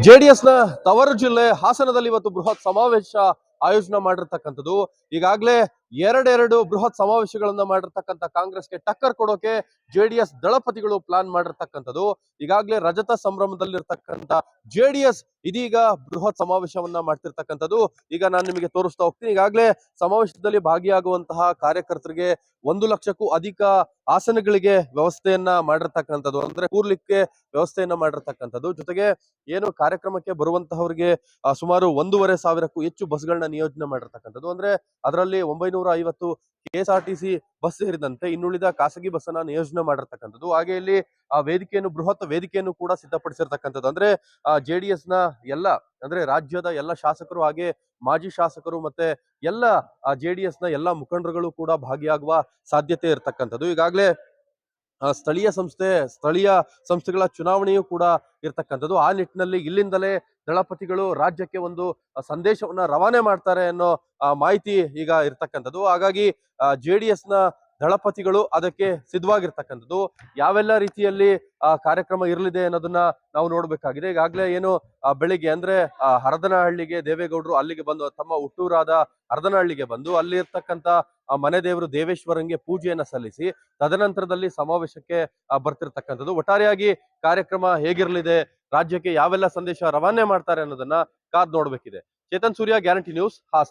JDS ನ ತವರು ಜಿಲ್ಲೆ ಹಾಸನದಲ್ಲಿ ಇವತ್ತು ಬೃಹತ್ ಸಮಾವೇಶ ಆಯೋಜನೆ ಮಾಡಿರ್ತಕ್ಕಂಥದ್ದು. ಈಗಾಗಲೇ ಎರಡೆರಡು ಬೃಹತ್ ಸಮಾವೇಶಗಳನ್ನ ಮಾಡಿರ್ತಕ್ಕಂಥ ಕಾಂಗ್ರೆಸ್ಗೆ ಟಕ್ಕರ್ ಕೊಡೋಕೆ ಜೆಡಿಎಸ್ ದಳಪತಿಗಳು ಪ್ಲಾನ್ ಮಾಡಿರ್ತಕ್ಕಂಥದ್ದು. ಈಗಾಗಲೇ ರಜತ ಸಂಭ್ರಮದಲ್ಲಿರ್ತಕ್ಕಂಥ ಜೆಡಿಎಸ್ ಇದೀಗ ಬೃಹತ್ ಸಮಾವೇಶವನ್ನ ಮಾಡ್ತಿರ್ತಕ್ಕಂಥದ್ದು. ಈಗ ನಾನು ನಿಮಗೆ ತೋರಿಸ್ತಾ ಹೋಗ್ತೀನಿ. ಈಗಾಗಲೇ ಸಮಾವೇಶದಲ್ಲಿ ಭಾಗಿಯಾಗುವಂತಹ ಕಾರ್ಯಕರ್ತರಿಗೆ 1,00,000ಕ್ಕೂ ಅಧಿಕ ಆಸನಗಳಿಗೆ ವ್ಯವಸ್ಥೆಯನ್ನ ಮಾಡಿರ್ತಕ್ಕಂಥದ್ದು, ಅಂದ್ರೆ ಕೂರ್ಲಿಕ್ಕೆ ವ್ಯವಸ್ಥೆಯನ್ನ ಮಾಡಿರ್ತಕ್ಕಂಥದ್ದು. ಜೊತೆಗೆ ಏನು ಕಾರ್ಯಕ್ರಮಕ್ಕೆ ಬರುವಂತಹವರಿಗೆ ಸುಮಾರು 1,500ಕ್ಕೂ ಹೆಚ್ಚು ಬಸ್ಗಳನ್ನ ನಿಯೋಜನೆ ಮಾಡಿರ್ತಕ್ಕಂಥದ್ದು. ಅಂದ್ರೆ ಅದರಲ್ಲಿ 950 KSRTC ಬಸ್ ಸೇರಿದಂತೆ ಇನ್ನುಳಿದ ಖಾಸಗಿ ಬಸ್ ಅನ್ನ ನಿಯೋಜನೆ ಮಾಡಿರ್ತಕ್ಕಂಥದ್ದು. ಹಾಗೆ ಇಲ್ಲಿ ಆ ವೇದಿಕೆಯನ್ನು ಬೃಹತ್ ವೇದಿಕೆಯನ್ನು ಕೂಡ ಸಿದ್ಧಪಡಿಸಿರ್ತಕ್ಕಂಥದ್ದು. ಅಂದ್ರೆ ಜೆಡಿಎಸ್ ನ ಎಲ್ಲ, ಅಂದ್ರೆ ರಾಜ್ಯದ ಎಲ್ಲ ಶಾಸಕರು ಹಾಗೆ ಮಾಜಿ ಶಾಸಕರು ಮತ್ತೆ ಎಲ್ಲ ಜೆಡಿಎಸ್ ನ ಎಲ್ಲ ಮುಖಂಡರುಗಳು ಕೂಡ ಭಾಗಿಯಾಗುವ ಸಾಧ್ಯತೆ ಇರತಕ್ಕಂಥದ್ದು. ಈಗಾಗಲೇ ಸ್ಥಳೀಯ ಸಂಸ್ಥೆಗಳ ಚುನಾವಣೆಯೂ ಕೂಡ ಇರ್ತಕ್ಕಂಥದ್ದು. ಆ ನಿಟ್ಟಿನಲ್ಲಿ ಇಲ್ಲಿಂದಲೇ ದಳಪತಿಗಳು ರಾಜ್ಯಕ್ಕೆ ಒಂದು ಸಂದೇಶವನ್ನ ರವಾನೆ ಮಾಡ್ತಾರೆ ಅನ್ನೋ ಮಾಹಿತಿ ಈಗ ಇರ್ತಕ್ಕಂಥದ್ದು. ಹಾಗಾಗಿ ಜೆಡಿಎಸ್ ನ ದಳಪತಿಗಳು ಅದಕ್ಕೆ ಸಿದ್ಧವಾಗಿರ್ತಕ್ಕಂಥದ್ದು. ಯಾವೆಲ್ಲ ರೀತಿಯಲ್ಲಿ ಕಾರ್ಯಕ್ರಮ ಇರಲಿದೆ ಅನ್ನೋದನ್ನ ನಾವು ನೋಡ್ಬೇಕಾಗಿದೆ. ಈಗಾಗಲೇ ಏನು ಬೆಳಿಗ್ಗೆ ಅಂದ್ರೆ ಹರದನಹಳ್ಳಿಗೆ ದೇವೇಗೌಡರು ಅಲ್ಲಿಗೆ ಬಂದು ತಮ್ಮ ಹುಟ್ಟೂರಾದ ಹರದನಹಳ್ಳಿಗೆ ಬಂದು ಅಲ್ಲಿ ಇರ್ತಕ್ಕಂಥ ಮನೆ ದೇವರು ದೇವೇಶ್ವರಂಗೆ ಪೂಜೆಯನ್ನ ಸಲ್ಲಿಸಿ ತದನಂತರದಲ್ಲಿ ಸಮಾವೇಶಕ್ಕೆ ಬರ್ತಿರ್ತಕ್ಕಂಥದ್ದು. ಒಟ್ಟಾರೆಯಾಗಿ ಕಾರ್ಯಕ್ರಮ ಹೇಗಿರಲಿದೆ, ರಾಜ್ಯಕ್ಕೆ ಯಾವೆಲ್ಲ ಸಂದೇಶ ರವಾನೆ ಮಾಡ್ತಾರೆ ಅನ್ನೋದನ್ನ ಕಾದ್ ನೋಡ್ಬೇಕಿದೆ. ಚೇತನ್ ಸೂರ್ಯ, ಗ್ಯಾರಂಟಿ ನ್ಯೂಸ್, ಹಾಸನ.